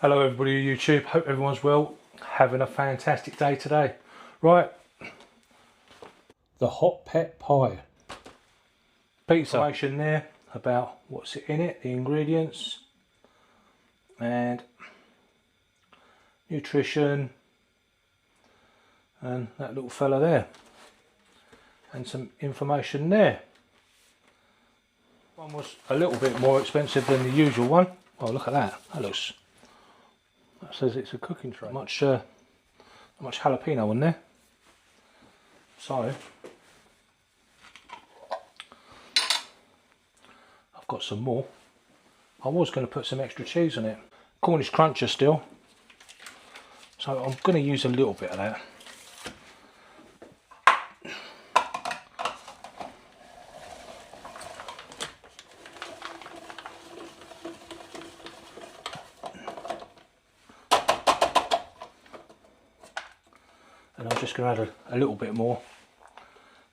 Hello everybody on YouTube, hope everyone's well, having a fantastic day today. Right, the Hot Pepp Pie. Pizza. Information there about what's in it, the ingredients, and nutrition, and that little fella there. And some information there. One was a little bit more expensive than the usual one. Oh, look at that, that says it's a cooking tray. Not much jalapeno in there. So I've got some more. I was going to put some extra cheese on it. Cornish cruncher still. So I'm going to use a little bit of that. And I'm just going to add a little bit more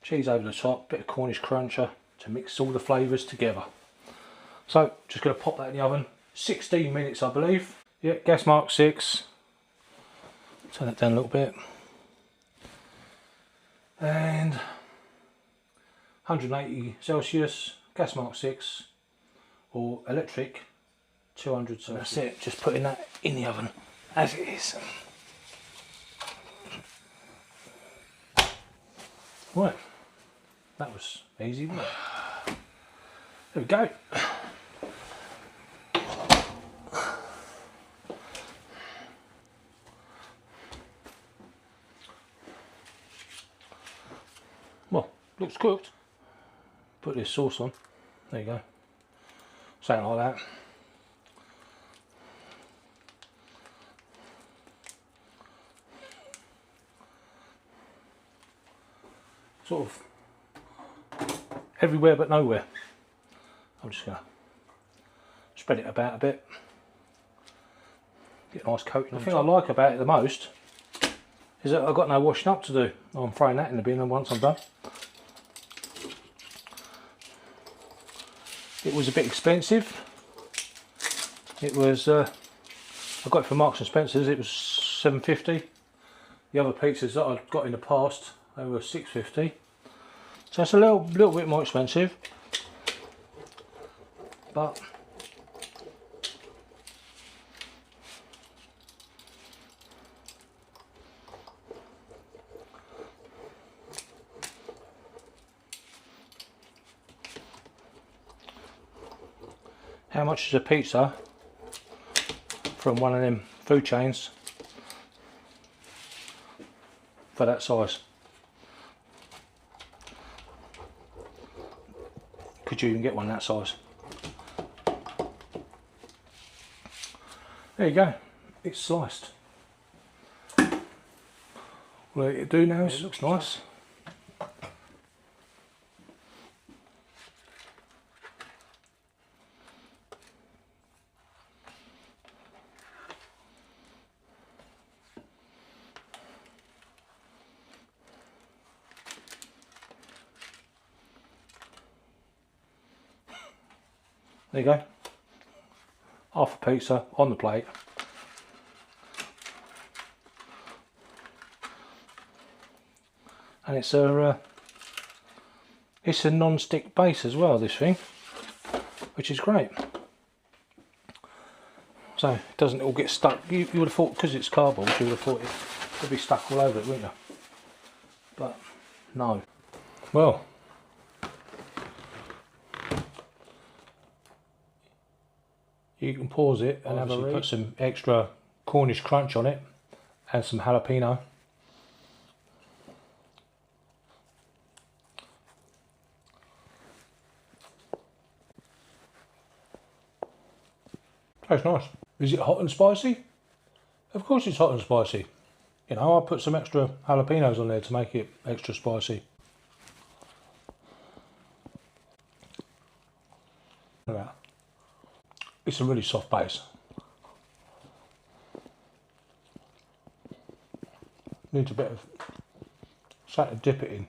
cheese over the top, bit of Cornish cruncher to mix all the flavours together. So just going to pop that in the oven, 16 minutes I believe. Yeah, gas mark 6. Turn it down a little bit. And 180 Celsius, gas mark 6, or electric 200 Celsius. That's it, just putting that in the oven as it is. Right, that was easy, wasn't it? There we go. Well, looks cooked. Put this sauce on. There you go. Something like that. Sort of everywhere but nowhere. I'm just going to spread it about a bit. Get a nice coating. The thing I like about it the most is that I've got no washing up to do. I'm throwing that in the bin once I'm done. It was a bit expensive. It was, I got it from Marks and Spencer's, it was $7.50. The other pizzas that I'd got in the past, they were $6.50. So it's a little bit more expensive. But how much is a pizza from one of them food chains for that size? Could you even get one that size? There you go, it's sliced. What it do now is it looks nice. There you go, half a pizza on the plate. And it's a non-stick base as well, this thing, which is great. So it doesn't all get stuck. You would have thought, because it's cardboard, you would have thought it would be stuck all over it, wouldn't you? But no. Well, you can pause it and obviously put some extra Cornish crunch on it and some jalapeno. Tastes nice. Is it hot and spicy? Of course it's hot and spicy. You know, I'll put some extra jalapenos on there to make it extra spicy. It's a really soft base. Needs a bit of something to dip it in.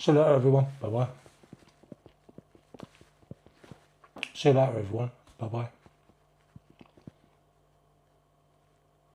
See you later everyone, bye bye. See you later everyone, bye bye.